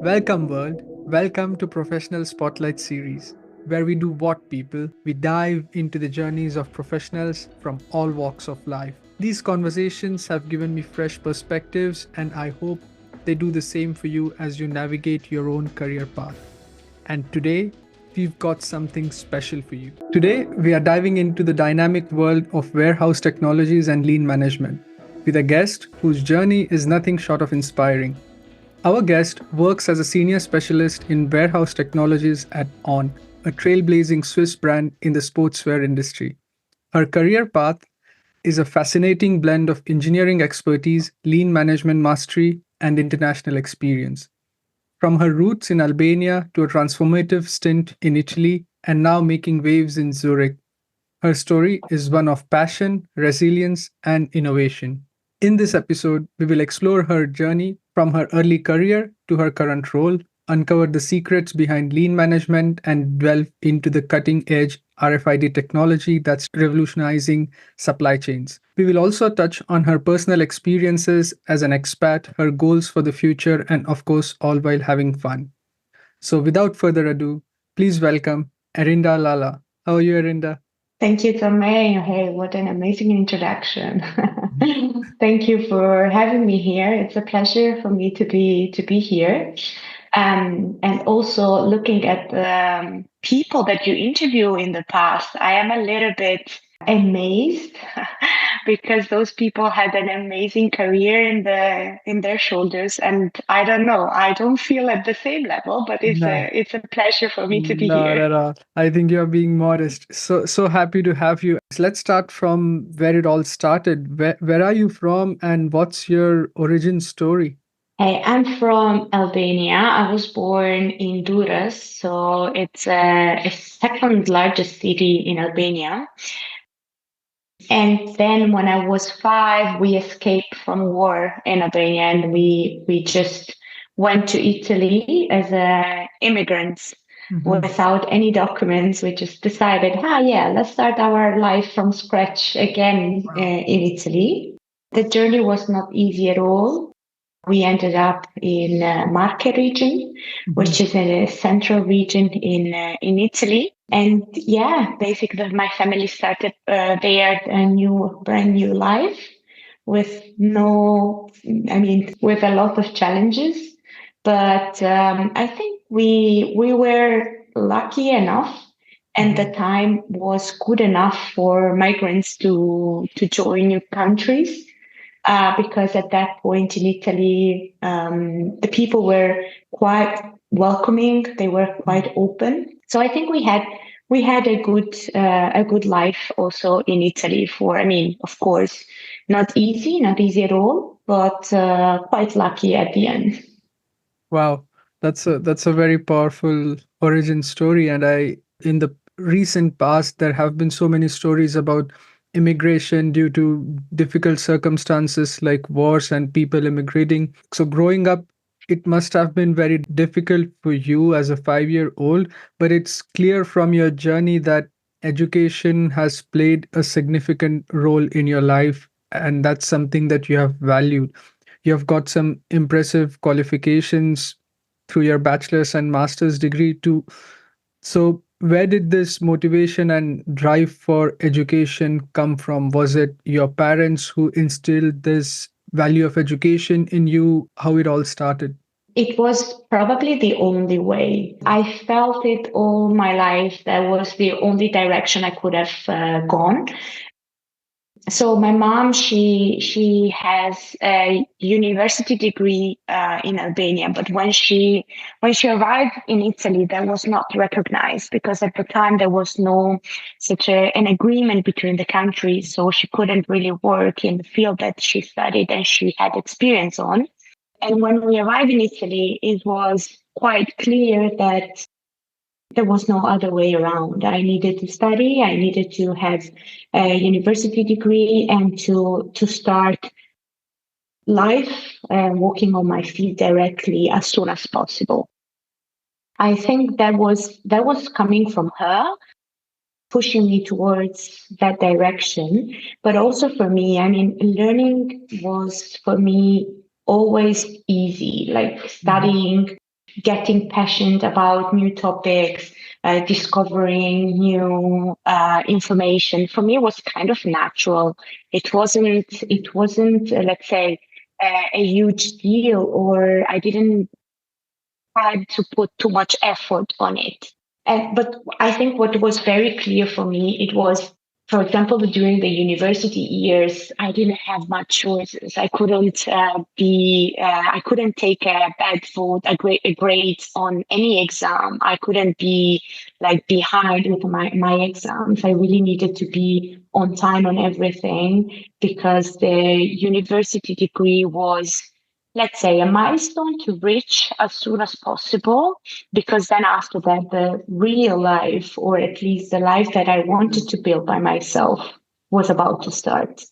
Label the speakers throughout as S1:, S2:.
S1: Welcome, world. Welcome to Professional Spotlight Series, where we do what people, we dive into the journeys of professionals from all walks of life. These conversations have given me fresh perspectives, and I hope they do the same for you as you navigate your own career path. And today, we've got something special for you. Today, we are diving into the dynamic world of warehouse technologies and lean management with a guest whose journey is nothing short of inspiring. Our guest works as a senior specialist in warehouse technologies at On, a trailblazing Swiss brand in the sportswear industry. Her career path is a fascinating blend of engineering expertise, lean management mastery, and international experience. From her roots in Albania to a transformative stint in Italy and now making waves in Zurich, her story is one of passion, resilience, and innovation. In this episode, we will explore her journey from her early career to her current role, uncover the secrets behind lean management, and delve into the cutting edge RFID technology that's revolutionizing supply chains. We will also touch on her personal experiences as an expat, her goals for the future, and of course, all while having fun. So, without further ado, please welcome Erinda Lala. How are you, Erinda?
S2: Thank you, Tomei. Hey, what an amazing introduction. Thank you for having me here. It's a pleasure for me to be here. And also looking at the people that you interview in the past, I am a little bit amazed because those people had an amazing career in their shoulders, and I don't know, I don't feel at the same level, but
S1: No.
S2: it's a pleasure for me to be
S1: Not
S2: here.
S1: at all. I think you're being modest. So happy to have you. Let's start from where it all started. Where are you from and what's your origin story?
S2: Hey, I'm from Albania. I was born in Durrës, so it's a second largest city in Albania. And then when I was 5, we escaped from war in Albania, and we just went to Italy as immigrants
S1: Mhm.
S2: without any documents. We just decided, yeah, let's start our life from scratch again
S1: Wow.
S2: in Italy. The journey was not easy at all. We ended up in Marche region, which
S1: Mhm.
S2: is a central region in Italy. And yeah, basically my family started there a brand new life with with a lot of challenges. But I think we were lucky enough, and the
S1: Mhm.
S2: time was good enough for migrants to join new countries because at that point in Italy, the people were quite welcoming. They were quite open. So I think we had a good life also in Italy. Of course, not easy at all, but quite lucky at the end.
S1: Wow. That's a very powerful origin story. And I in the recent past there have been so many stories about immigration due to difficult circumstances like wars and people immigrating. So growing up, it must have been very difficult for you as a 5-year old, but it's clear from your journey that education has played a significant role in your life, and that's something that you have valued. You have got some impressive qualifications through your bachelor's and master's degree too. So, where did this motivation and drive for education come from? Was it your parents who instilled this value of education in you? How it all started?
S2: It was probably the only way. I felt it all my life. That was the only direction I could have gone. So my mom, she has a university degree in Albania, but when she arrived in Italy, that was not recognized because at the time there was no an agreement between the countries, so she couldn't really work in the field that she studied and she had experience on. And when we arrived in Italy, it was quite clear that there was no other way around. I needed to study, I needed to have a university degree and to start life walking on my feet directly as soon as possible. I think that was coming from her, pushing me towards that direction. But also for me, learning was for me always easy, like
S1: Mhm.
S2: studying. getting passionate about new topics, discovering new information, for me was kind of natural. It wasn't let's say a huge deal, or I didn't had to put too much effort on it. But I think what was very clear for me, it was, for example, during the university years, I didn't have much choices. I couldn't take a bad vote, a grade on any exam. I couldn't be like behind with my exams. I really needed to be on time on everything because the university degree was, let's say, a milestone to reach as soon as possible, because then after that the real life, or at least the life that I wanted to build by myself, was about to start.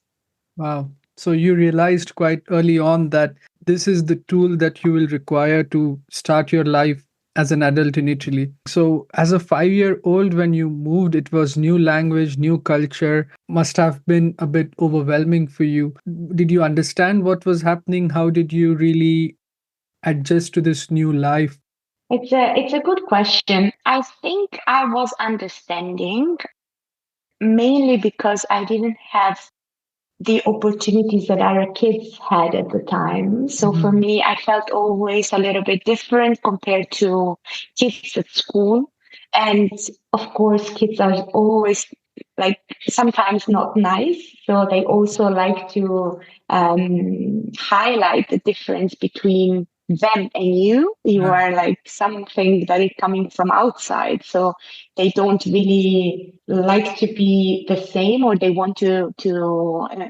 S1: Wow. So you realized quite early on that this is the tool that you will require to start your life as an adult in Italy. So, as a 5 year old, when you moved, it was new language, new culture, must have been a bit overwhelming for you. Did you understand what was happening? How did you really adjust to this new life?
S2: It's a good question. I think I was understanding, mainly because I didn't have the opportunities that our kids had at the time. So for
S1: Mhm.
S2: me, I felt always a little bit different compared to kids at school. And of course, kids are always like sometimes not nice. So they also like to highlight the difference between them and you. You
S1: Yeah.
S2: are like something that is coming from outside. So they don't really like to be the same, or they want to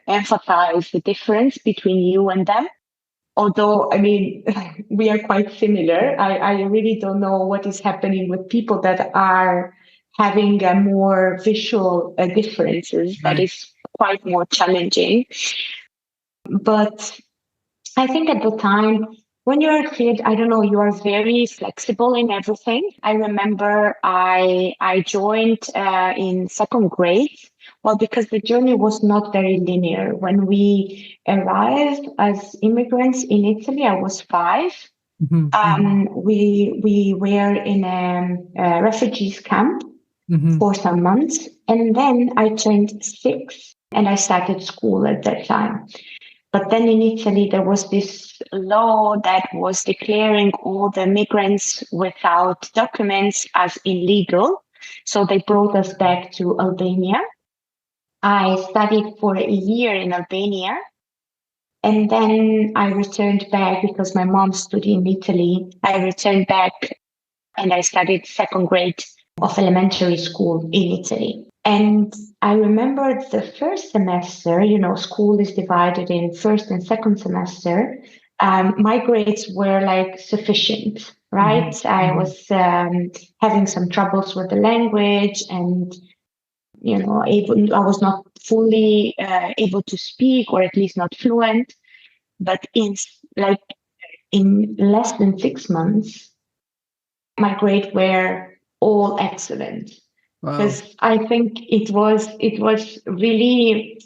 S2: emphasize the difference between you and them. Although, I mean, we are quite similar. I really don't know what is happening with people that are having a more visual differences. That
S1: Right.
S2: is quite more challenging. But I think at the time, when you're a kid, I don't know, you are very flexible in everything. I remember I joined in second grade. Well, because the journey was not very linear. When we arrived as immigrants in Italy, I was 5.
S1: Mhm, mhm,
S2: We were in a refugees camp
S1: mhm.
S2: for some months, and then I turned 6, and I started school at that time. But then in Italy, there was this law that was declaring all the migrants without documents as illegal. So they brought us back to Albania. I studied for a year in Albania. And then I returned back because my mom studied in Italy. I returned back and I studied second grade of elementary school in Italy. And I remember the first semester, school is divided in first and second semester. My grades were like sufficient, right?
S1: Mhm,
S2: I
S1: mhm.
S2: was having some troubles with the language, and I was not fully able to speak, or at least not fluent. But like in less than 6 months, my grades were all excellent,
S1: Wow.
S2: because I think it was really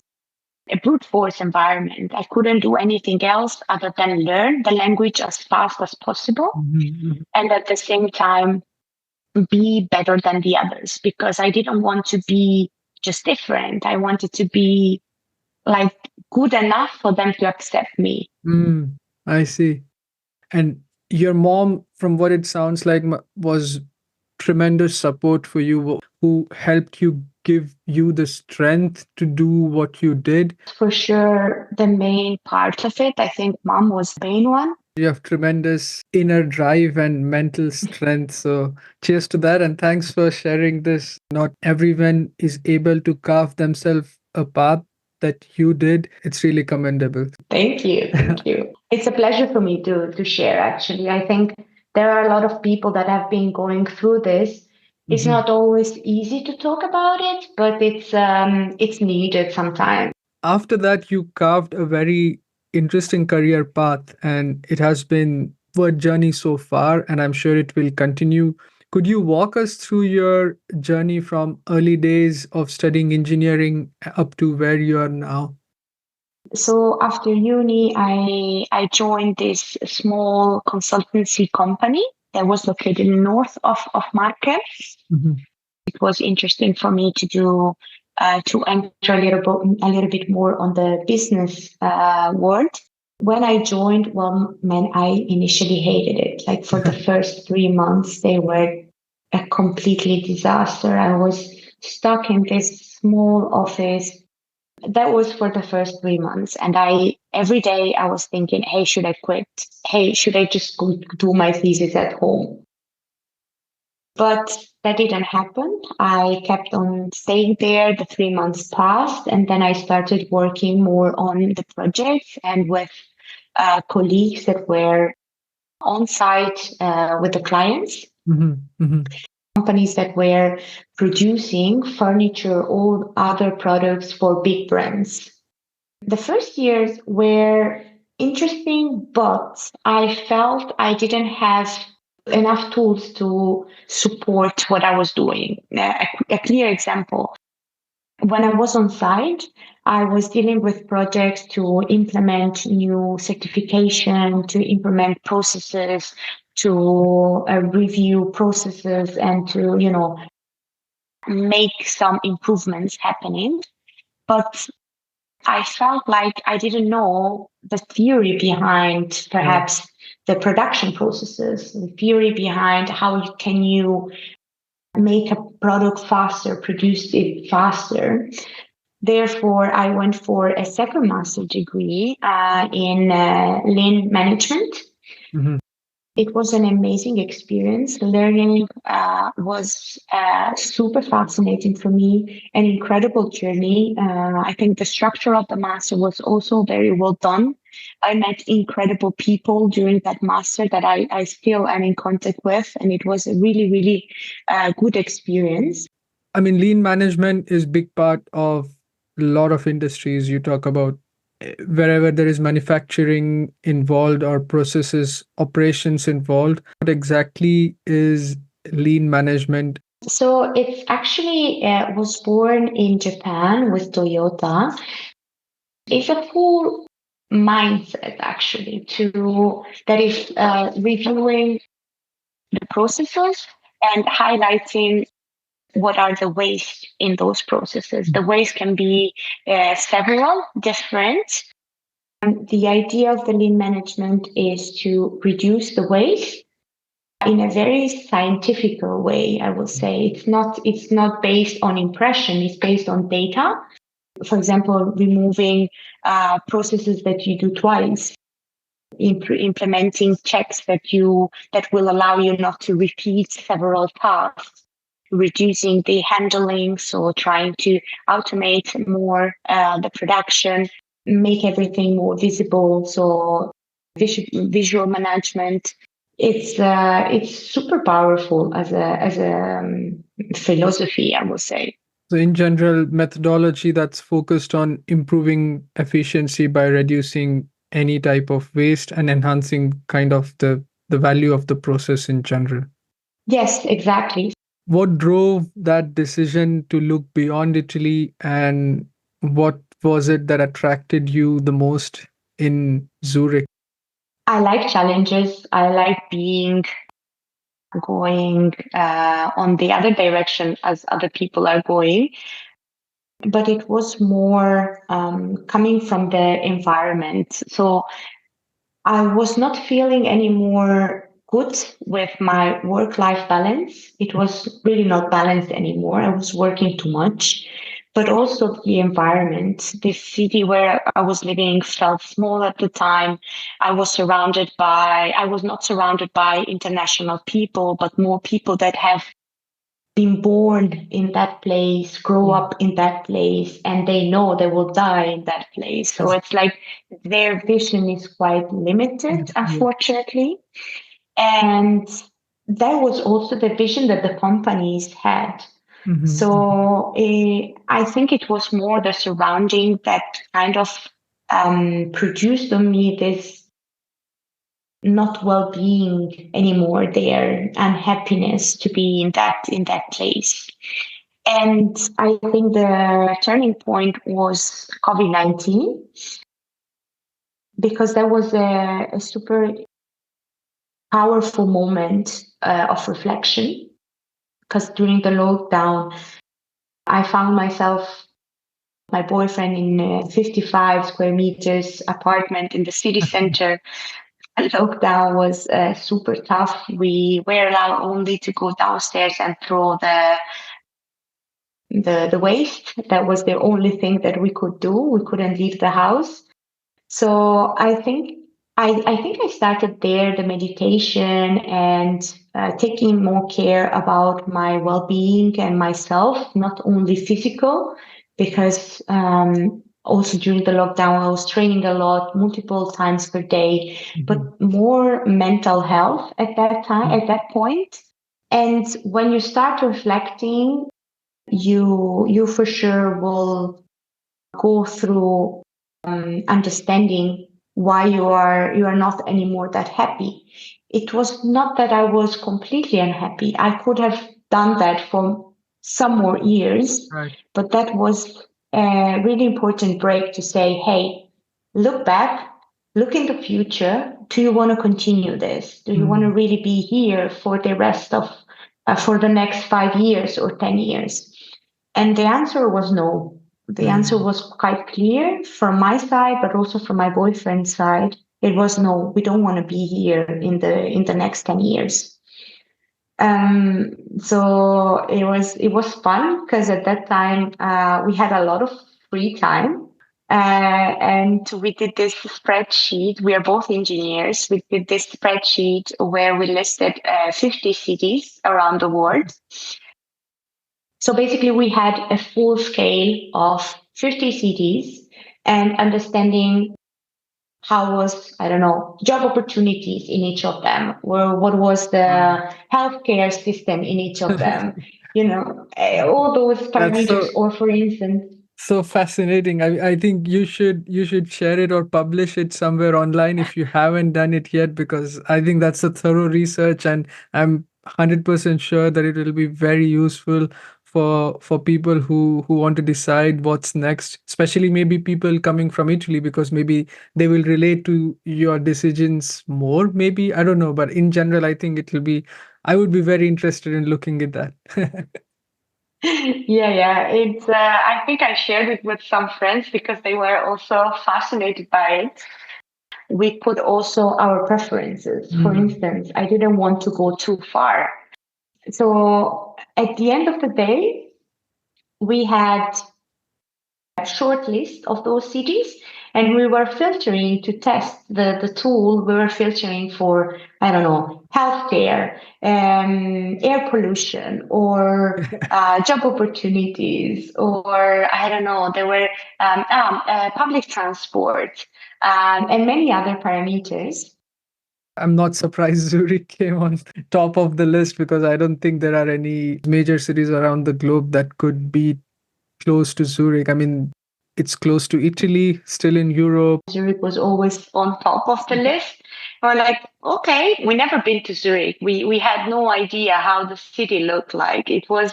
S2: a brute force environment. I couldn't do anything else other than learn the language as fast as possible,
S1: Mhm, mhm.
S2: and at the same time be better than the others, because I didn't want to be just different. I wanted to be like good enough for them to accept me.
S1: Mm, I see. And your mom, from what it sounds like, was tremendous support for you, who helped you, give you the strength to do what you did.
S2: For sure, the main part of it, I think mom was the main one.
S1: You have tremendous inner drive and mental strength. So, cheers to that. And thanks for sharing this. Not everyone is able to carve themselves a path that you did. It's really commendable.
S2: Thank you. Thank you. It's a pleasure for me to share, actually. I think there are a lot of people that have been going through this. It's
S1: Mhm.
S2: not always easy to talk about it, but it's needed sometimes.
S1: After that, you carved a very interesting career path, and it has been a journey so far, and I'm sure it will continue. Could you walk us through your journey from early days of studying engineering up to where you are now?
S2: So after uni, I joined this small consultancy company that was located north of Marke.
S1: Mhm.
S2: It was interesting for me to do to enter a little bit more on the business world. When I joined, well, man, I initially hated it. Like for the first 3 months, they were a completely disaster. I was stuck in this small office. That was for the first 3 months. And every day I was thinking, hey, should I quit? Hey, should I just go do my thesis at home? But that didn't happen. I kept on staying there. The 3 months passed, and then I started working more on the projects and with colleagues that were on site with the clients,
S1: Mhm. Mhm.
S2: companies that were producing furniture or other products for big brands. The first years were interesting, but I felt I didn't have enough tools to support what I was doing. A clear example, when I was on site, I was dealing with projects to implement new certification, to implement processes, to review processes, and to, make some improvements happening. But I felt like I didn't know the theory behind
S1: Yeah.
S2: perhaps the production processes, the theory behind how can you make a product faster, produce it faster. Therefore, I went for a second master degree in lean management.
S1: Mhm.
S2: It was an amazing experience. Learning was super fascinating for me, an incredible journey. I think the structure of the master was also very well done. I met incredible people during that master that I still am in contact with, and it was a really, really good experience.
S1: I mean, lean management is big part of a lot of industries. You talk about wherever there is manufacturing involved or processes, operations involved. What exactly is lean management?
S2: So it actually was born in Japan with Toyota. It's a full mindset actually to that is reviewing the processes and highlighting what are the waste in those processes. The waste can be several different. The idea of the lean management is to reduce the waste in a very scientific way. I will say it's not based on impression. It's based on data. For example, removing processes that you do twice, implementing checks that will allow you not to repeat several tasks, reducing the handling, so trying to automate more the production, make everything more visible. So visual management. It's super powerful as a philosophy, I would say.
S1: So, in general, methodology that's focused on improving efficiency by reducing any type of waste and enhancing kind of the value of the process in general.
S2: Yes, exactly.
S1: What drove that decision to look beyond Italy, and what was it that attracted you the most in Zurich?
S2: I like challenges. I like being going on the other direction as other people are going. But it was more coming from the environment. So I was not feeling any more good with my work life balance. It was really not balanced anymore. I was working too much. But also the environment, the city where I was living felt small at the time. I was not surrounded by international people, but more people that have been born in that place, grow up in that place, and they know they will die in that place. So
S1: Yes.
S2: it's like their vision is quite limited,
S1: Yeah.
S2: unfortunately. And that was also the vision that the companies had.
S1: Mhm, mhm,
S2: So I think it was more the surrounding that kind of produced on me this not well-being anymore there, unhappiness to be in that place. And I think the turning point was COVID-19 because that was a super powerful moment of reflection, because during the lockdown, I found myself, my boyfriend, in a 55 square meters apartment in the city center. And lockdown was super tough. We were allowed only to go downstairs and throw the waste. That was the only thing that we could do. We couldn't leave the house. So I think I started there the meditation and taking more care about my well-being and myself, not only physical, because also during the lockdown I was training a lot, multiple times per day, but
S1: Mhm.
S2: more mental health at that time, at that point. And when you start reflecting, you for sure will go through understanding why you are not anymore that happy. It was not that I was completely unhappy. I could have done that for some more years,
S1: Right.
S2: but that was a really important break to say, hey, look back, look in the future. Do you want to continue this? Do you want to
S1: Mm.
S2: really be here for the rest of for the next 5 years or 10 years? And the answer was no. The answer
S1: Mm.
S2: was quite clear from my side, but also from my boyfriend's side. It was no, we don't want to be here in the next 10 years. So it was fun because at that time we had a lot of free time. And we did this spreadsheet. We are both engineers. We did this spreadsheet where we listed 50 cities around the world. So basically, we had a full scale of 50 cities and understanding how was, I don't know, job opportunities in each of them, or what was
S1: Wow.
S2: the healthcare system in each of them, all those
S1: That's
S2: parameters.
S1: so
S2: Or for instance,
S1: so fascinating. I think you should share it or publish it somewhere online if you haven't done it yet, because I think that's a thorough research, and I'm 100% sure that it will be very useful for people who want to decide what's next, especially maybe people coming from Italy, because maybe they will relate to your decisions more. Maybe, I don't know, but in general, I think it will be. I would be very interested in looking at that.
S2: yeah, it's. I think I shared it with some friends because they were also fascinated by it. We put also our preferences. For
S1: Mm.
S2: instance, I didn't want to go too far. So at the end of the day, we had a short list of those cities, and we were filtering to test the tool. We were filtering for, I don't know, healthcare, air pollution, or job opportunities, or I don't know, there were public transport, and many other parameters.
S1: I'm not surprised Zurich came on top of the list, because I don't think there are any major cities around the globe that could be close to Zurich. I mean, it's close to Italy, still in Europe.
S2: Zurich was always on top of the list. We're like, okay, we never been to Zurich. We had no idea how the city looked like. It was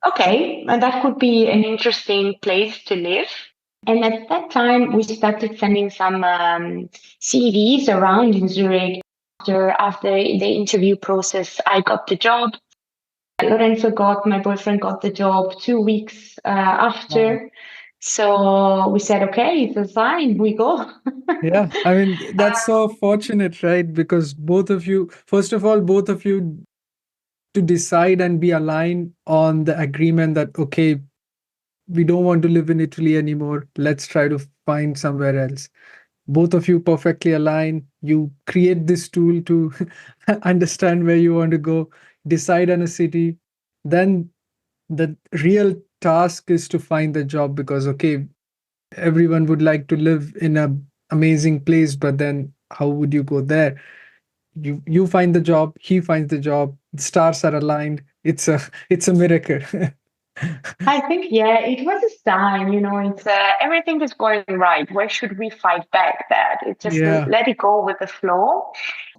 S2: okay, and that could be an interesting place to live. And at that time, we started sending some CVs around in Zurich. After the interview process, I got the job. My boyfriend got the job 2 weeks
S1: Wow.
S2: after. So we said, okay, it's a sign, we go.
S1: Yeah, I mean, that's so fortunate, right? Because both of you, first of all, both of you to decide and be aligned on the agreement that, okay, we don't want to live in Italy anymore. Let's try to find somewhere else. Both of you perfectly align. You create this tool to understand where you want to go, decide on a city. Then the real task is to find the job, because, okay, everyone would like to live in a amazing place, but then how would you go there? You find the job, he finds the job, the stars are aligned. It's a miracle.
S2: I think, yeah, it was a sign, it's everything is going right. Why should we fight back that? It just
S1: Yeah.
S2: let it go with the flow.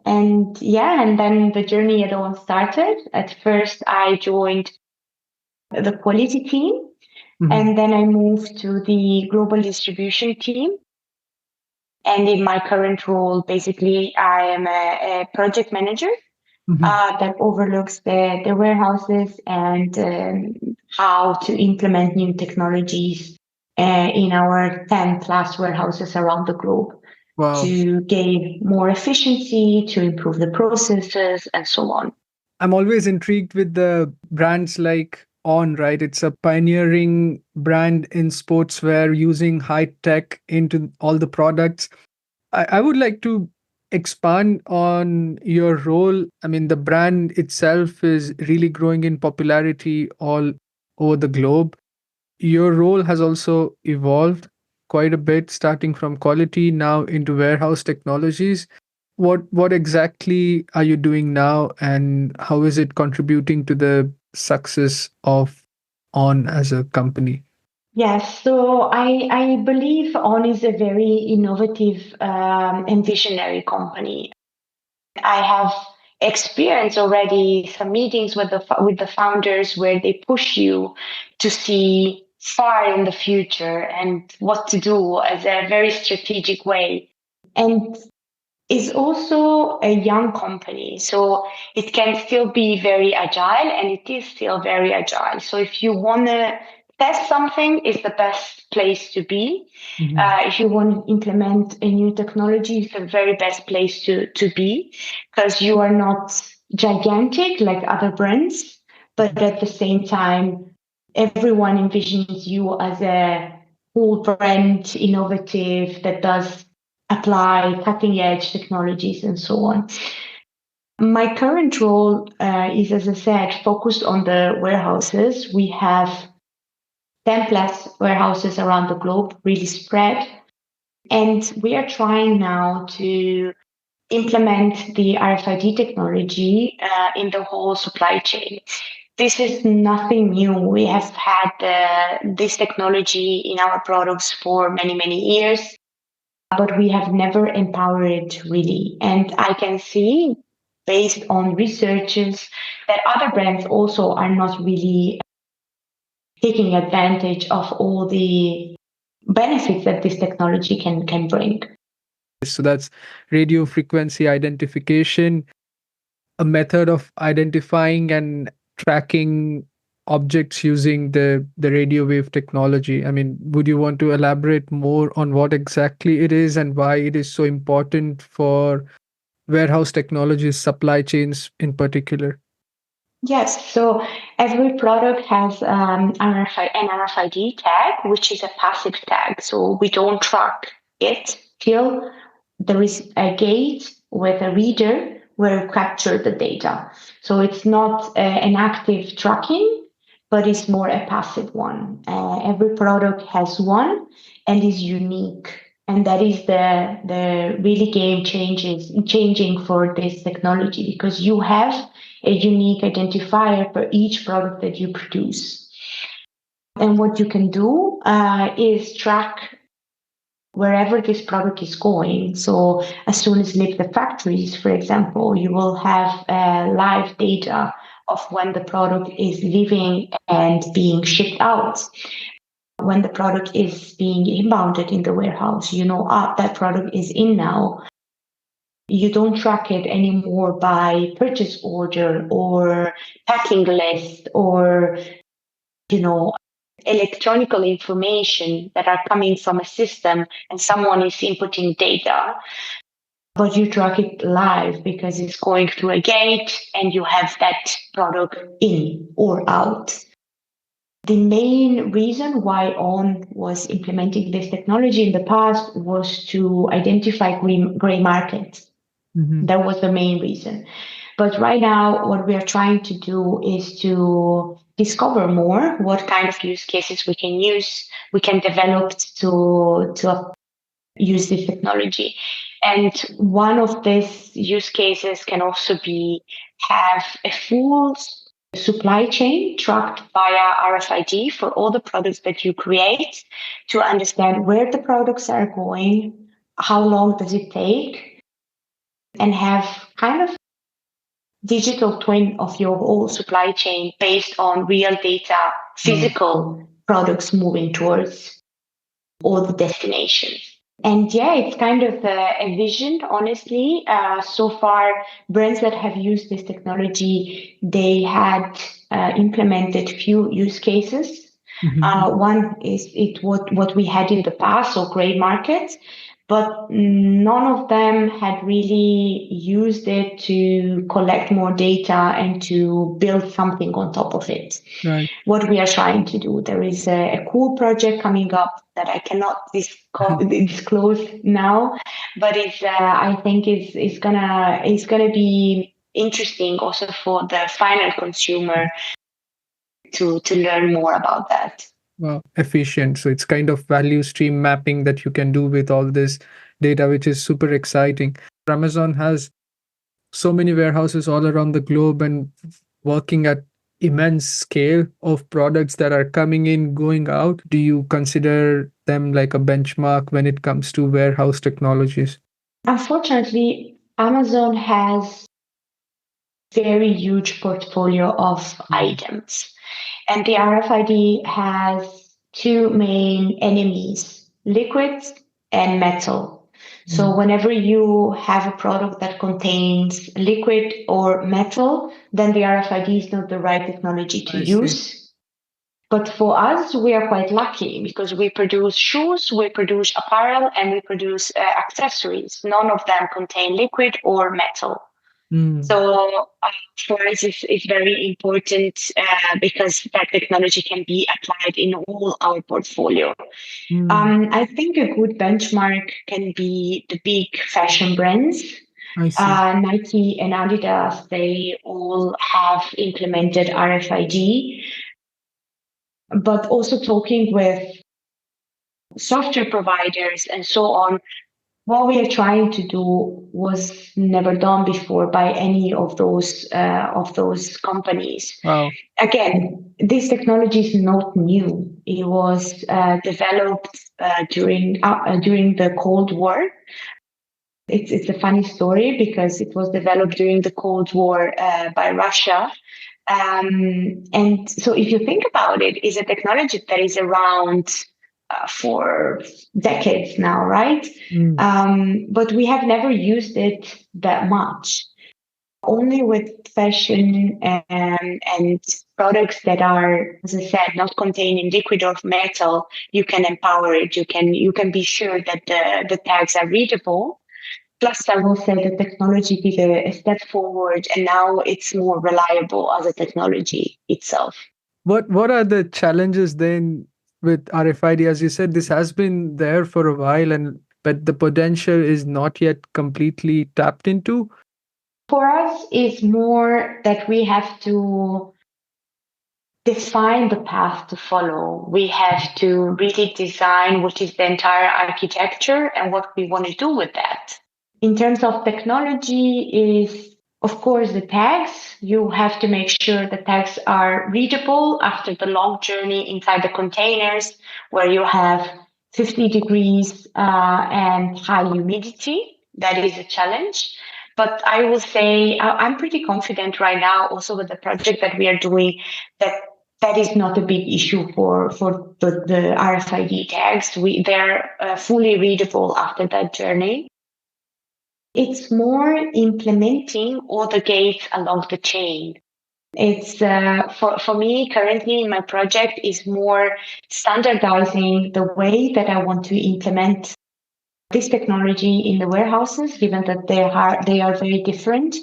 S2: And yeah, and then the journey at all started. At first, I joined the quality team,
S1: Mhm.
S2: and then I moved to the global distribution team. And in my current role, basically, I am a project manager
S1: Mhm.
S2: that overlooks the warehouses and how to implement new technologies in our 10 plus warehouses around the globe
S1: Wow.
S2: to gain more efficiency, to improve the processes, and so on.
S1: I'm always intrigued with the brands like On, right? It's a pioneering brand in sportswear using high tech into all the products. I would like to expand on your role. I mean, the brand itself is really growing in popularity all over the globe. Your role has also evolved quite a bit, starting from quality now into warehouse technologies. What exactly are you doing now, and how is it contributing to the success of On as a company?
S2: Yes, so I believe On is a very innovative and visionary company. I have experienced already some meetings with the founders where they push you to see far in the future and what to do as a very strategic way. And is also a young company, so it can still be very agile, and it is still very agile. So if you want to test something, is the best place to be.
S1: Mhm.
S2: If you want to implement a new technology, it's the very best place to be, because you are not gigantic like other brands, but at the same time, everyone envisions you as a cool brand, innovative, that does apply cutting edge technologies and so on. My current role is, as I said, focused on the warehouses. We have 10 plus warehouses around the globe, really spread. And we are trying now to implement the RFID technology in the whole supply chain. This is nothing new. We have had this technology in our products for many, many years, but we have never empowered it really. And I can see, based on researches, that other brands also are not really taking advantage of all the benefits that this technology can bring.
S1: So that's radio frequency identification, a method of identifying and tracking objects using the radio wave technology. I mean, would you want to elaborate more on what exactly it is and why it is so important for warehouse technologies, supply chains in particular?
S2: Yes, so every product has an RFID tag, which is a passive tag. So we don't track it till there is a gate with a reader where we capture the data. So it's not an active tracking, but it's more a passive one. Every product has one and is unique. And that is the really changing for this technology, because you have a unique identifier for each product that you produce. And what you can do is track wherever this product is going. So as soon as it leaves the factories, for example, you will have live data of when the product is leaving and being shipped out. When the product is being inbounded in the warehouse, you know, that product is in now. You don't track it anymore by purchase order or packing list or, you know, electronical information that are coming from a system and someone is inputting data, but you track it live because it's going through a gate and you have that product in or out. The main reason why On was implementing this technology in the past was to identify gray markets.
S1: Mhm.
S2: That was the main reason. But right now, what we are trying to do is to discover more what kind of use cases we can develop to use this technology. And one of these use cases can also be have a full supply chain tracked via RFID for all the products that you create, to understand where the products are going, how long does it take, and have kind of digital twin of your whole supply chain based on real data,
S1: Wow.
S2: physical products moving towards all the destinations. And yeah, it's kind of a vision, honestly. So far, brands that have used this technology, they had implemented few use cases.
S1: Mhm.
S2: One is what we had in the past, so gray markets, but none of them had really used it to collect more data and to build something on top of it.
S1: Right.
S2: What we are trying to do. There is a cool project coming up that I cannot disclose now, but I think it's gonna be interesting also for the final consumer to learn more about that.
S1: Well, efficient. So it's kind of value stream mapping that you can do with all this data, which is super exciting. Amazon has so many warehouses all around the globe and working at immense scale of products that are coming in, going out. Do you consider them like a benchmark when it comes to warehouse technologies?
S2: Unfortunately, Amazon has very huge portfolio of
S1: Mm.
S2: items. And the RFID has two main enemies, liquid and metal. So
S1: Mm.
S2: whenever you have a product that contains liquid or metal, then the RFID is not the right technology to
S1: I see.
S2: use. But for us, we are quite lucky because we produce shoes, we produce apparel, and we produce accessories. None of them contain liquid or metal.
S1: Mm.
S2: So for us, it's very important because that technology can be applied in all our portfolio.
S1: Mm.
S2: I think a good benchmark can be the big fashion brands.
S1: I see.
S2: Nike and Adidas, they all have implemented RFID, but also talking with software providers and so on. What we are trying to do was never done before by any of those companies.
S1: Wow.
S2: Again, this technology is not new. It was developed during the Cold War. It's a funny story because it was developed during the Cold War by Russia. And so, if you think about it, it's a technology that is around for decades now, right?
S1: Mm.
S2: But we have never used it that much. Only with fashion and products that are, as I said, not containing liquid or metal, you can empower it. You can be sure that the tags are readable. Plus, I will say the technology did a step forward, and now it's more reliable as a technology itself.
S1: What are the challenges then with RFID? As you said, this has been there for a while, and but the potential is not yet completely tapped into.
S2: For us, it's more that we have to define the path to follow. We have to really design what is the entire architecture and what we want to do with that. In terms of technology is of course the tags. You have to make sure the tags are readable after the long journey inside the containers where you have 50 degrees and high humidity. That is a challenge. But I will say I'm pretty confident right now also with the project that we are doing that that is not a big issue for the RFID tags. They're fully readable after that journey. It's more implementing all the gates along the chain. It's for me currently in my project is more standardizing the way that I want to implement this technology in the warehouses, given that they are very different.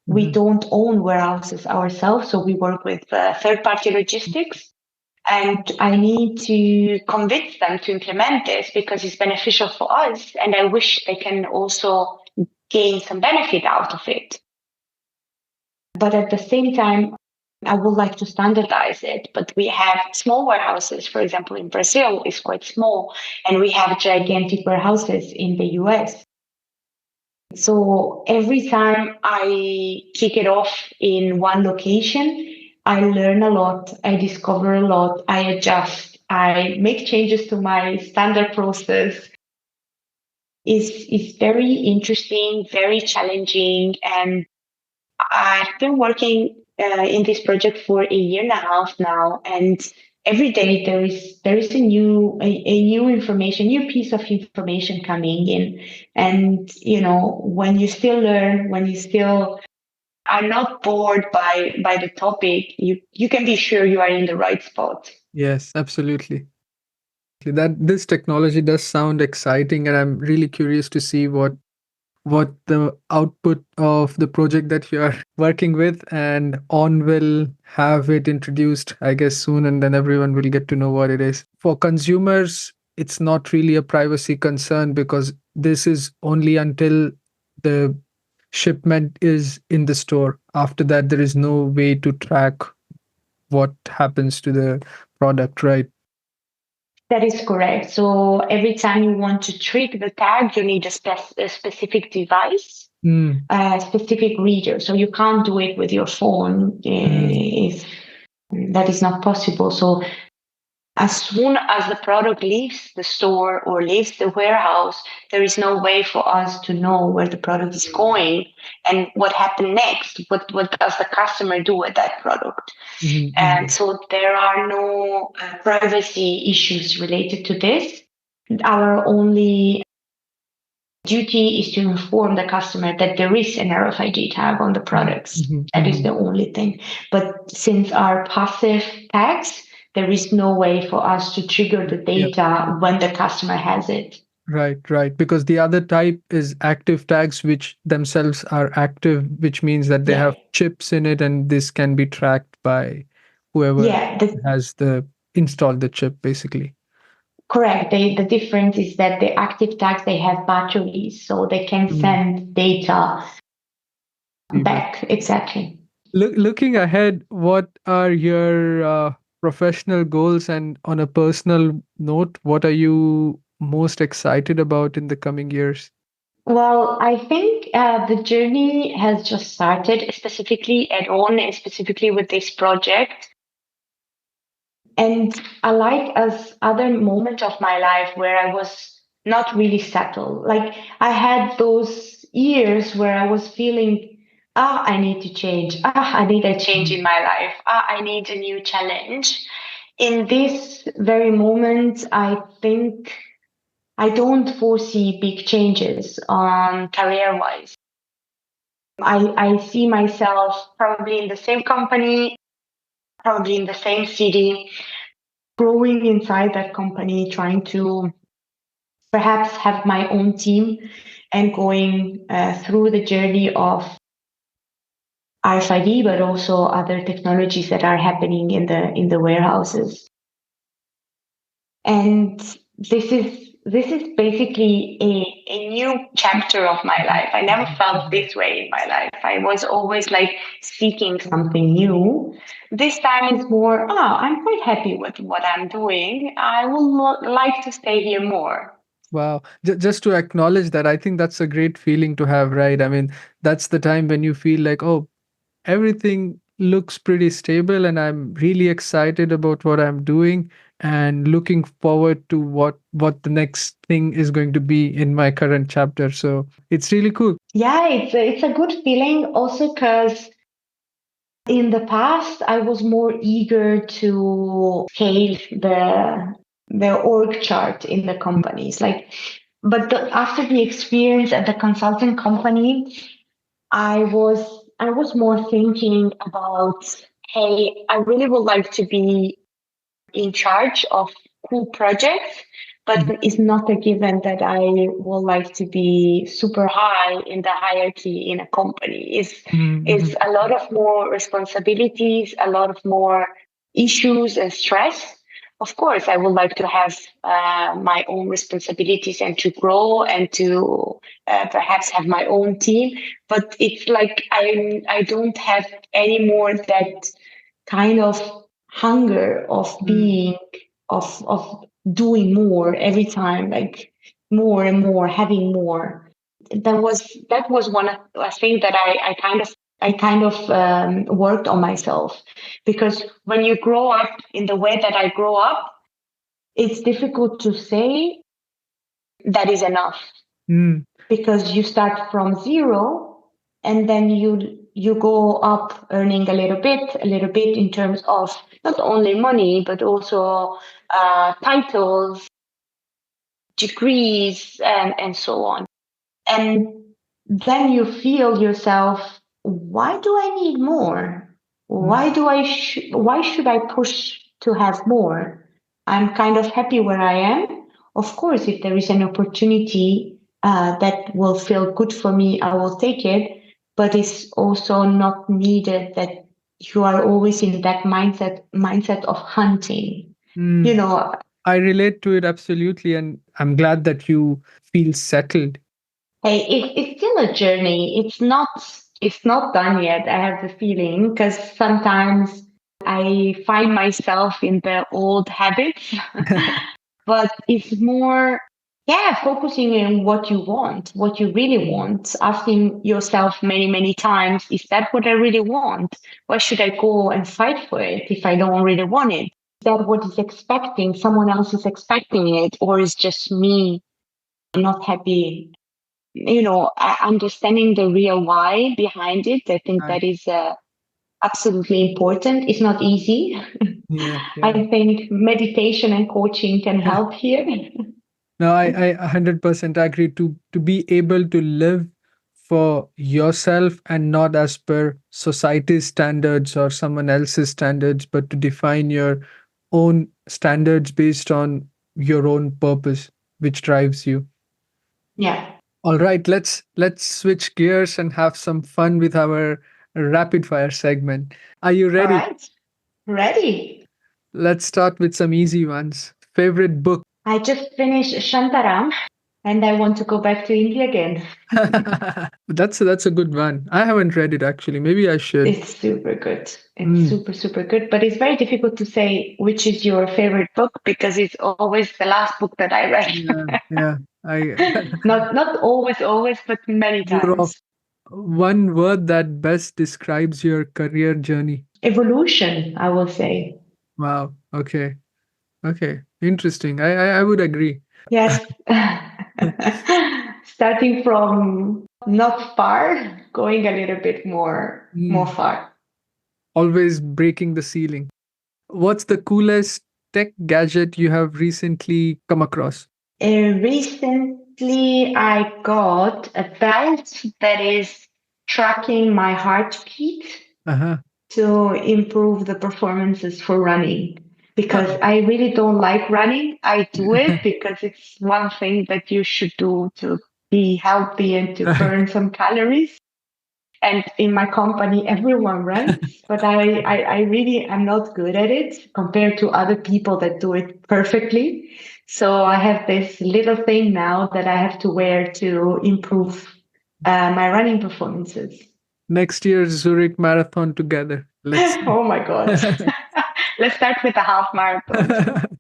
S2: We
S1: Mhm.
S2: don't own warehouses ourselves, so we work with third-party logistics. And I need to convince them to implement this because it's beneficial for us. And I wish they can also gain some benefit out of it. But at the same time, I would like to standardize it. But we have small warehouses, for example, in Brazil is quite small, and we have gigantic warehouses in the US. So every time I kick it off in one location, I learn a lot, I discover a lot, I adjust, I make changes to my standard process. Is very interesting, very challenging, and I've been working in this project for a year and a half now, and every day there is a new information, new piece of information coming in. And when you still learn, when you still are not bored by the topic, you can be sure you are in the right spot.
S1: Yes, absolutely. That this technology does sound exciting, and I'm really curious to see what the output of the project that you are working with, and on will have it introduced, I guess, soon, and then everyone will get to know what it is. For consumers, it's not really a privacy concern because this is only until the shipment is in the store. After that, there is no way to track what happens to the product, right?
S2: That is correct. So every time you want to trick the tag, you need a specific device,
S1: Mm,
S2: a specific reader. So you can't do it with your phone.
S1: mm,
S2: That is not possible. So as soon as the product leaves the store or leaves the warehouse, there is no way for us to know where the product is going and what happened next. What does the customer do with that product?
S1: mhm,
S2: And
S1: mhm.
S2: so there are no privacy issues related to this. Our only duty is to inform the customer that there is an RFID tag on the
S1: Mhm,
S2: products.
S1: mhm,
S2: That is
S1: mhm.
S2: the only thing. But since our passive tags, there is no way for us to trigger the
S1: Yep.
S2: data when the customer has it.
S1: Right, right. Because the other type is active tags, which themselves are active, which means that they
S2: Yeah,
S1: have chips in it, and this can be tracked by whoever
S2: yeah,
S1: has the installed the chip, basically.
S2: correct. The difference is that the active tags, they have batteries, so they can
S1: Mm.
S2: send data
S1: Feedback.
S2: back. Exactly.
S1: Looking ahead, what are your professional goals, and on a personal note, what are you most excited about in the coming years?
S2: Well, I think the journey has just started, specifically at On, and specifically with this project. And I like as other moment of my life where I was not really settled. Like I had those years where I was feeling, I need to change. I need a change
S1: Mm,
S2: in my life. I need a new challenge. In this very moment, I think I don't foresee big changes on career wise. I see myself probably in the same company, probably in the same city, growing inside that company, trying to perhaps have my own team and going through the journey of RFID, but also other technologies that are happening in the warehouses. And this is basically a new chapter of my
S1: mhm,
S2: life. I never
S1: mhm,
S2: felt
S1: mhm.
S2: this way in my life. I was always like seeking something new. This time is more, I'm quite happy with what I'm doing. I would like to stay here more.
S1: Wow. Just to acknowledge that, I think that's a great feeling to have, right? I mean, that's the time when you feel like, oh, everything looks pretty stable, and I'm really excited about what I'm doing and looking forward to what the next thing is going to be in my current chapter. So it's really cool.
S2: Yeah, it's a good feeling also because in the past I was more eager to scale the org chart in the companies. Like, but after the experience at the consulting company, I was more thinking about, hey, I really would like to be in charge of cool projects, but
S1: Mhm,
S2: it's not a given that I would like to be super high in the hierarchy in a company.
S1: mhm,
S2: It's
S1: mhm.
S2: a lot of more responsibilities, a lot of more issues and stress. Of course, I would like to have my own responsibilities and to grow and to perhaps have my own team. But it's like I don't have any more that kind of hunger of
S1: Mm,
S2: being of doing more every time, like more and more, having more. That was one of a thing that I kind of worked on myself, because when you grow up in the way that I grow up, it's difficult to say that is enough,
S1: mm,
S2: because you start from zero and then you go up earning a little bit in terms of not only money, but also titles, degrees, and so on. And then you feel yourself, why do I need more? Why should I push to have more? I'm kind of happy where I am. Of course, if there is an opportunity that will feel good for me, I will take it. But it's also not needed that you are always in that mindset of hunting. You
S1: Mm.
S2: know,
S1: I relate to it absolutely, and I'm glad that you feel settled.
S2: hey, it's still a journey. It's not done yet. I have the feeling because sometimes I find myself in the old habits, but it's more, yeah, focusing on what you want, what you really want, asking yourself many, many times, is that what I really want? Why should I go and fight for it if I don't really want it? Is that what is expecting? Someone else is expecting it, or is just me not happy? Understanding the real why behind it. I think
S1: Right.
S2: that is absolutely important. It's not easy.
S1: Yeah, yeah.
S2: I think meditation and coaching can help here.
S1: No, I 100% agree. To be able to live for yourself and not as per society's standards or someone else's standards, but to define your own standards based on your own purpose, which drives you.
S2: Yeah.
S1: All right, let's switch gears and have some fun with our rapid fire segment. Are you
S2: All
S1: ready?
S2: right. Ready.
S1: Let's start with some easy ones. Favorite book?
S2: I just finished Shantaram and I want to go back to India again.
S1: That's a good one. I haven't read it actually. Maybe I should.
S2: It's super good. It's
S1: Mm,
S2: super, super good. But it's very difficult to say which is your favorite book because it's always the last book that I read.
S1: yeah, yeah. I
S2: Not always, always, but many
S1: more of
S2: times.
S1: one word that best describes your career journey.
S2: Evolution, I will say.
S1: Wow. Okay. Okay. Interesting. I would agree.
S2: Yes. Starting from not far, going a little bit more
S1: Mm,
S2: far.
S1: always breaking the ceiling. What's the coolest tech gadget you have recently come across?
S2: Recently, I got a belt that is tracking my heartbeat
S1: Uh-huh.
S2: to improve the performances for running. Because
S1: Oh.
S2: I really don't like running. I do it because it's one thing that you should do to be healthy and to
S1: Right.
S2: burn some calories. And in my company, everyone runs, but I really am not good at it compared to other people that do it perfectly. So I have this little thing now that I have to wear to improve my running performances.
S1: Next year's Zurich Marathon together. Let's see.
S2: Oh my God. Let's start with a half marathon.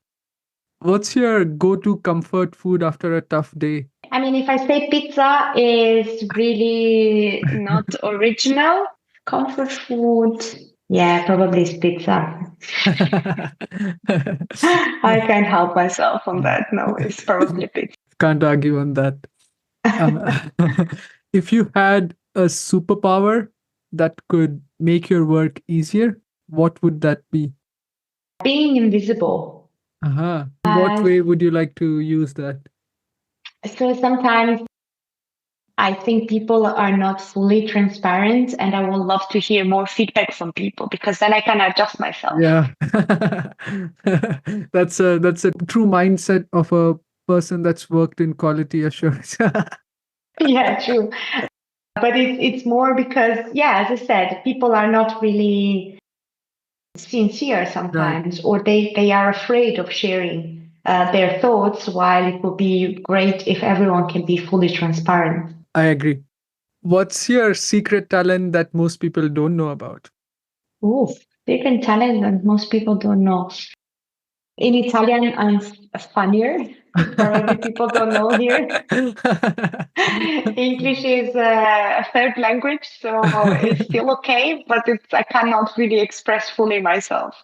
S1: What's your go-to comfort food after a tough day?
S2: I mean, if I say pizza is really not original, comfort food, yeah, probably is pizza. I can't help myself on that. No, it's probably pizza.
S1: Can't argue on that. Uh, if you had a superpower that could make your work easier, what would that be?
S2: Being invisible.
S1: Uh-huh. In what
S2: Uh,
S1: way would you like to use that?
S2: so sometimes I think people are not fully transparent, and I would love to hear more feedback from people because then I can adjust myself.
S1: Yeah. That's a true mindset of a person that's worked in quality assurance.
S2: Yeah, true. But it's more because, yeah, as I said, people are not really sincere
S1: Right.
S2: sometimes, or they are afraid of sharing their thoughts, while it would be great if everyone can be fully transparent.
S1: I agree. What's your secret talent that most people don't know about?
S2: Ooh, different talent that most people don't know. In Italian, I'm funnier. Probably people don't know here. English is a third language, so it's still okay, but I cannot really express fully myself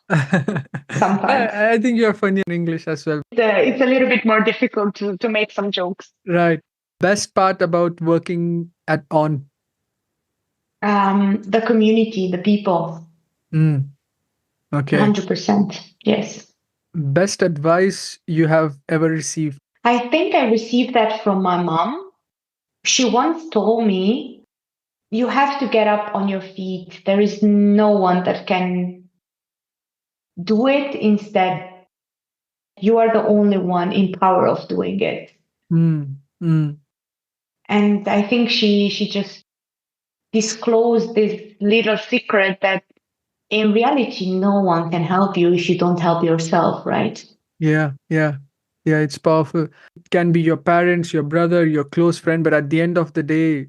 S2: sometimes.
S1: I think you're funny in English as well.
S2: It's a little bit more difficult to make some jokes.
S1: Right. Best part about working at On.
S2: The community, the people,
S1: Mm, okay.
S2: 100%. Yes.
S1: Best advice you have ever received?
S2: I think I received that from my mom. She once told me, you have to get up on your feet. There is no one that can do it instead. You are the only one in power of doing it.
S1: Mm, mm,
S2: And I think she just disclosed this little secret that in reality, no one can help you if you don't help yourself, right?
S1: yeah, yeah, yeah, it's powerful. It can be your parents, your brother, your close friend, but at the end of the day,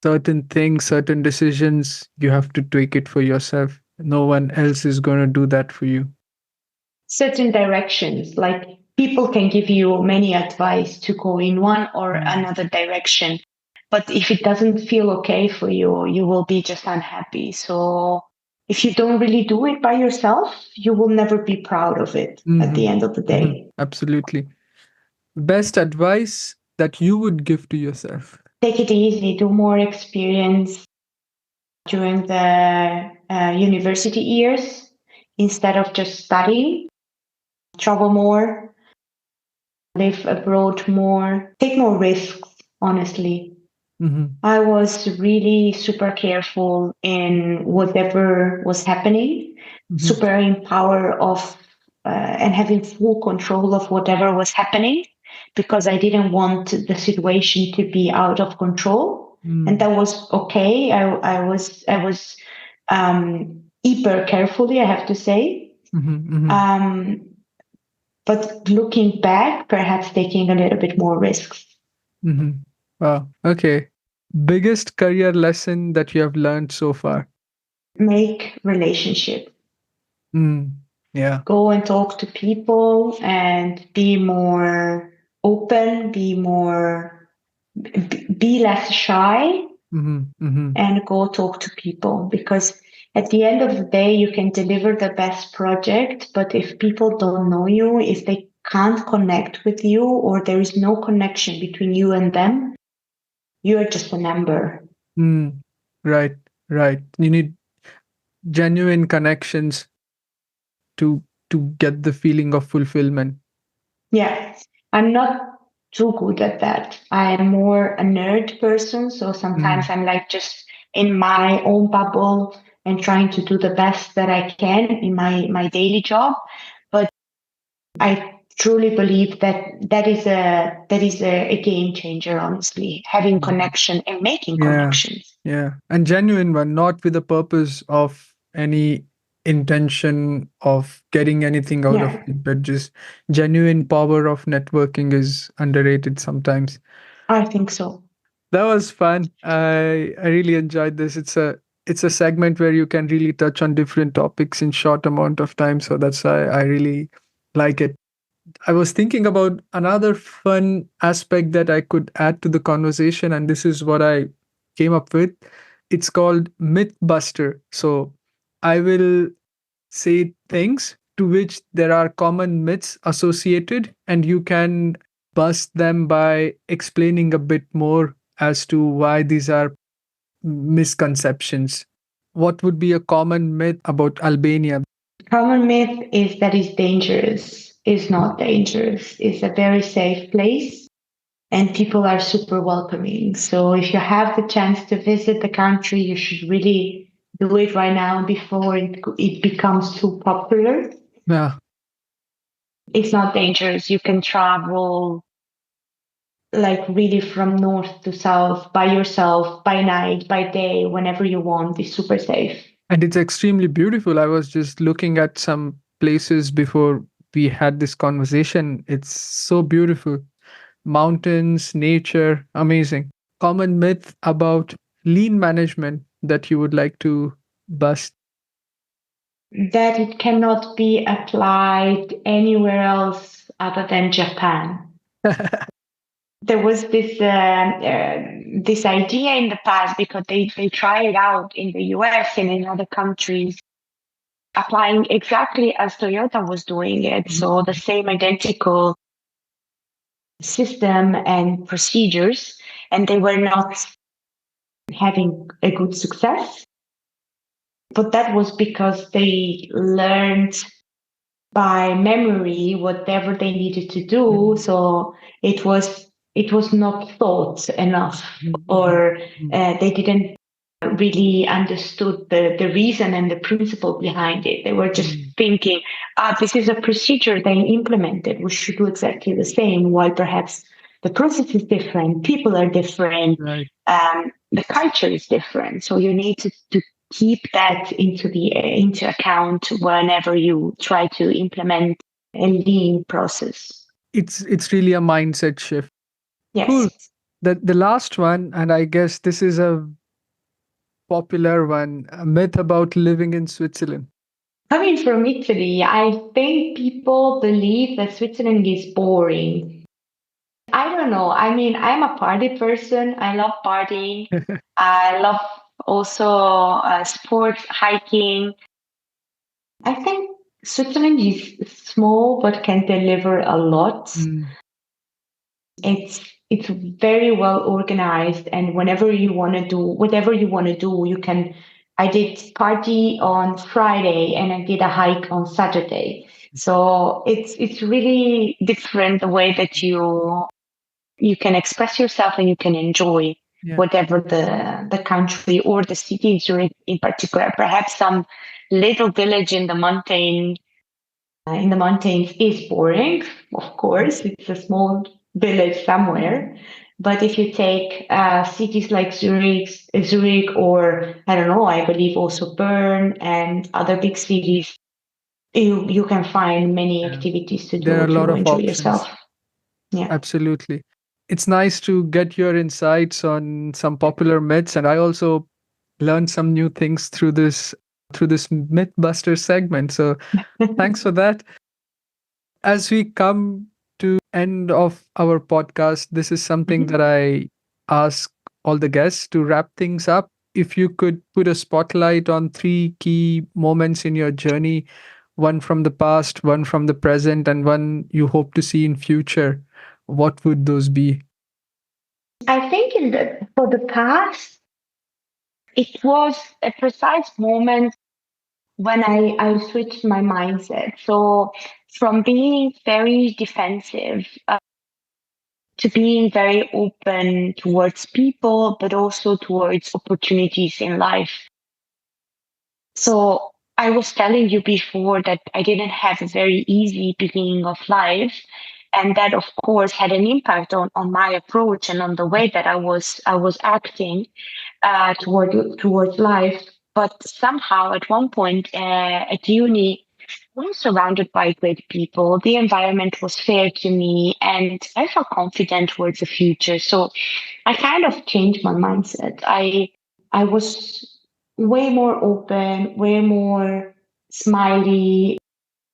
S1: certain things, certain decisions, you have to take it for yourself. No one else is going to do that for you.
S2: Certain directions, like people can give you many advice to go in one or
S1: Mm,
S2: another direction. But if it doesn't feel okay for you, you will be just unhappy. So if you don't really do it by yourself, you will never be proud of it at
S1: mm-hmm,
S2: the end of the
S1: mm-hmm,
S2: day.
S1: absolutely. Best advice that you would give to yourself?
S2: Take it easy, do more experience during the university years instead of just studying. Travel more, live abroad more, take more risks, honestly.
S1: Mm-hmm,
S2: I was really super careful in whatever was happening,
S1: mm-hmm,
S2: super in power of and having full control of whatever was happening because I didn't want the situation to be out of control. And
S1: mm,
S2: that was okay. I was hyper carefully, I have to say.
S1: mm-hmm, mm-hmm,
S2: Um, but looking back, perhaps taking a little bit more risks.
S1: mm-hmm. Wow. Okay. Biggest career lesson that you have learned so far?
S2: Make relationship.
S1: Mm, yeah.
S2: Go and talk to people and be more open, be less shy
S1: Mm-hmm, mm-hmm,
S2: and go talk to people because at the end of the day you can deliver the best project, but if people don't know you, if they can't connect with you or there is no connection between you and them, you're just a number.
S1: mm. Right, right. You need genuine connections to get the feeling of fulfillment.
S2: Yeah, I'm not too good at that. I'm more a nerd person, so sometimes
S1: Mm,
S2: I'm like just in my own bubble and trying to do the best that I can in my daily job. But I truly believe that that is a game changer, honestly, having
S1: mm.
S2: connection and making
S1: Yeah,
S2: connections.
S1: yeah. And genuine one, not with the purpose of any intention of getting anything out of
S2: Yeah,
S1: it, but just genuine power of networking is underrated sometimes.
S2: I think so.
S1: That was fun. I really enjoyed this. It's a segment where you can really touch on different topics in short amount of time. So that's why I really like it. I was thinking about another fun aspect that I could add to the conversation, and this is what I came up with. It's called Mythbuster. So I will say things to which there are common myths associated, and you can bust them by explaining a bit more as to why these are misconceptions. What would be a common myth about Albania?
S2: Common myth is that it's dangerous. It's not dangerous. It's a very safe place and people are super welcoming. So if you have the chance to visit the country, you should really do it right now before it becomes too popular.
S1: Yeah.
S2: It's not dangerous. You can travel like really from north to south by yourself, by night, by day, whenever you want. It's super safe.
S1: And it's extremely beautiful. I was just looking at some places before we had this conversation. It's so beautiful. Mountains, nature, amazing. Common myth about lean management that you would like to bust.
S2: That it cannot be applied anywhere else other than Japan. There was this idea in the past because they try it out in the US and in other countries, applying exactly as Toyota was doing it. So the same identical system and procedures, and they were not having a good success. But that was because they learned by memory whatever they needed to do.
S1: Mm,
S2: So it was not thought enough,
S1: mm, mm,
S2: or
S1: mm,
S2: they didn't really understood the reason and the principle behind it. They were just
S1: mm.
S2: thinking, this is a procedure they implemented. We should do exactly the same, while perhaps the process is different, people are different,
S1: Right.
S2: the culture is different. So you need to keep that into account whenever you try to implement a lean process.
S1: It's really a mindset shift. Cool.
S2: Yes.
S1: The last one, and I guess this is a popular one, a myth about living in Switzerland.
S2: Coming from Italy, I think people believe that Switzerland is boring. I don't know. I mean, I'm a party person. I love partying. I love also sports, hiking. I think Switzerland is small but can deliver a lot.
S1: Mm,
S2: It's very well organized, and whenever you want to do whatever you want to do, you can. I did party on Friday and I did a hike on Saturday. So it's really different the way that you can express yourself and you can enjoy
S1: yeah.
S2: whatever the country or the city is in particular. Perhaps some little village in the mountains is boring, of course. It's a small village
S1: Mm,
S2: somewhere. But if you take cities like Zurich, or I don't know, I believe also Bern and other big cities, you can find many
S1: yeah.
S2: activities to
S1: There are
S2: do
S1: a lot
S2: to
S1: of
S2: enjoy
S1: options.
S2: yourself. Yeah.
S1: Absolutely. It's nice to get your insights on some popular myths, and I also learned some new things through this Mythbuster segment. So thanks for that. As we come to end of our podcast, this is something that
S2: Mhm.
S1: I ask all the guests to wrap things up. If you could put a spotlight on three key moments in your journey, one from the past, one from the present, and one you hope to see in future, what would those be?
S2: I think for the past, it was a precise moment when I switched my mindset. So from being very defensive to being very open towards people, but also towards opportunities in life. So I was telling you before that I didn't have a very easy beginning of life. And that of course had an impact on my approach and on the way that I was acting towards life. But somehow at one point at uni, I was surrounded by great people. The environment was fair to me, and I felt confident towards the future. So I kind of changed my mindset. I was way more open, way more smiley,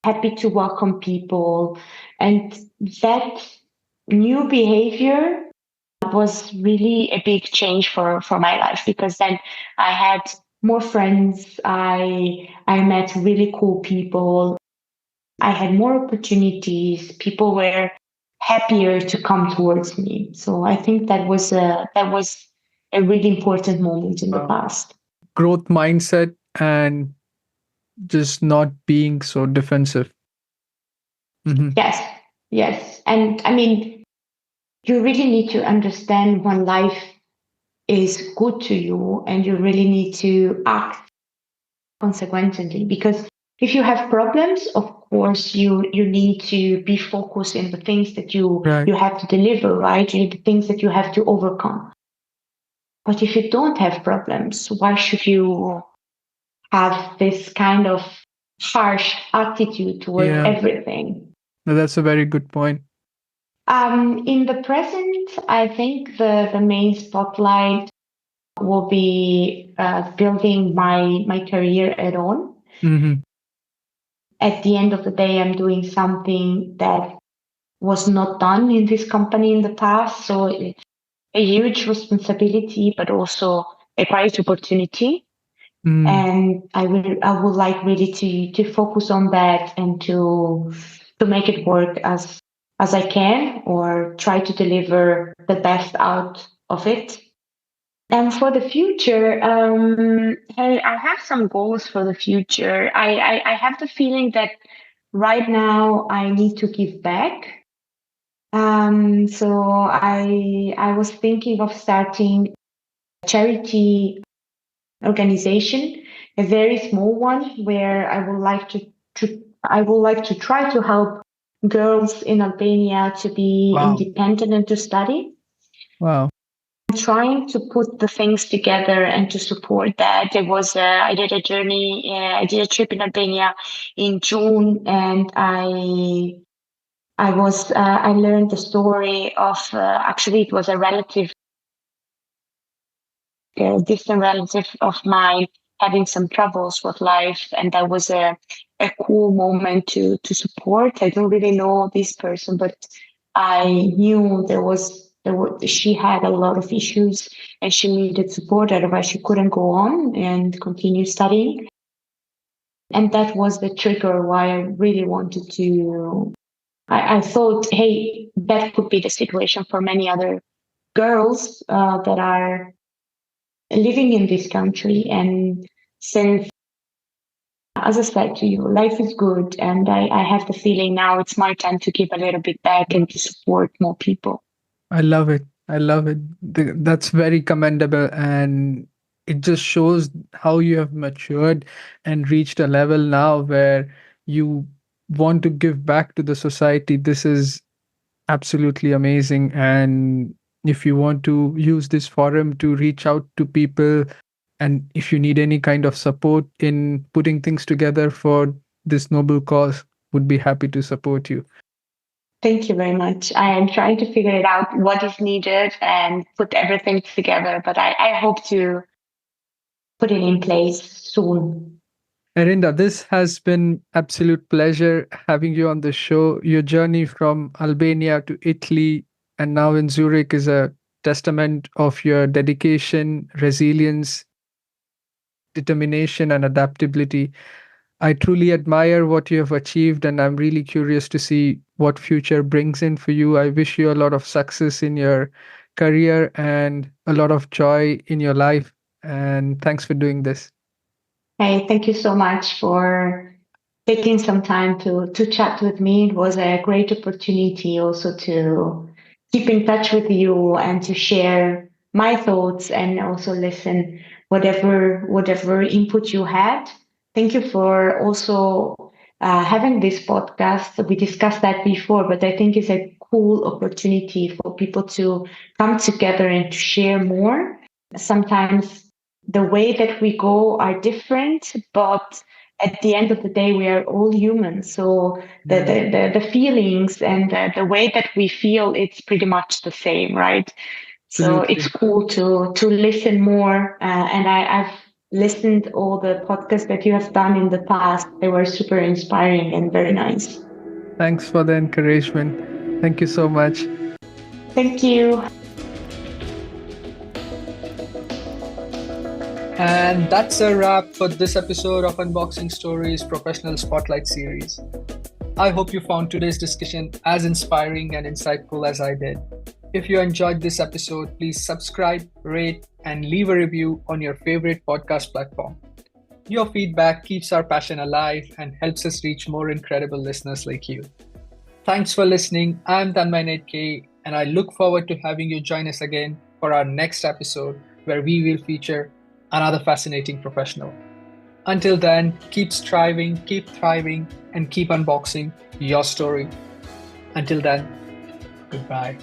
S2: happy to welcome people, and that new behavior was really a big change for my life, because then I had more friends. I met really cool people. I had more opportunities. People were happier to come towards me. So I think that was a really important moment in the
S1: Wow.
S2: past.
S1: Growth mindset and just not being so defensive. Hmm.
S2: Yes, yes. And I mean, you really need to understand when life is good to you, and you really need to act consequently, because if you have problems, of course you need to be focused in the things that
S1: Right.
S2: you have to deliver, right? You, the things that you have to overcome. But if you don't have problems, why should you have this kind of harsh attitude towards
S1: Yeah.
S2: everything?
S1: No, that's a very good point.
S2: In the present, I think the main spotlight will be building my career at on.
S1: Hmm.
S2: At the end of the day, I'm doing something that was not done in this company in the past. So it's a huge responsibility, but also a great opportunity.
S1: Mm.
S2: And I would like really to focus on that, and to make it work as I can, or try to deliver the best out of it. And for the future, hey, I have some goals for the future. I have the feeling that right now I need to give back. So I was thinking of starting a charity organization, a very small one, where I would like to try to help girls in Albania to be
S1: Wow.
S2: independent and to study.
S1: Wow.
S2: Trying to put the things together and to support that. I did a journey, I did a trip in Albania in June, and I learned the story of, actually, it was a distant relative of mine having some troubles with life, and that was a cool moment to support. I don't really know this person, but I knew she had a lot of issues and she needed support, otherwise she couldn't go on and continue studying. And that was the trigger why I really wanted to. I thought, hey, that could be the situation for many other girls that are living in this country. And since, as I said to you, life is good, and I have the feeling now it's my time to give a little bit back and to support more people.
S1: I love it. I love it. That's very commendable. And it just shows how you have matured and reached a level now where you want to give back to the society. This is absolutely amazing. And if you want to use this forum to reach out to people, and if you need any kind of support in putting things together for this noble cause, would be happy to support you.
S2: Thank you very much. I am trying to figure it out what is needed and put everything together, but I hope to put it in place soon.
S1: Erinda, this has been absolute pleasure having you on the show. Your journey from Albania to Italy and now in Zurich is a testament of your dedication, resilience, determination, and adaptability. I truly admire what you have achieved, and I'm really curious to see what future brings in for you. I wish you a lot of success in your career and a lot of joy in your life. And thanks for doing this.
S2: Hey, thank you so much for taking some time to chat with me. It was a great opportunity also to keep in touch with you and to share my thoughts and also listen whatever input you had. Thank you for also having this podcast. We discussed that before, but I think it's a cool opportunity for people to come together and to share more. Sometimes the way that we go are different, but at the end of the day, we are all human. So
S1: Yeah,
S2: the feelings and the way that we feel, it's pretty much the same, right? So it's
S1: absolutely.
S2: cool to listen more. And I've listened all the podcasts that you have done in the past. They were super inspiring and very nice.
S1: Thanks for the encouragement. Thank you so much.
S2: Thank you.
S1: And that's a wrap for this episode of Unboxing Stories Professional Spotlight Series. I hope you found today's discussion as inspiring and insightful as I did. If you enjoyed this episode, please subscribe, rate, and leave a review on your favorite podcast platform. Your feedback keeps our passion alive and helps us reach more incredible listeners like you. Thanks for listening. I'm Tanmay K, and I look forward to having you join us again for our next episode where we will feature another fascinating professional. Until then, keep striving, keep thriving, and keep unboxing your story. Until then, goodbye.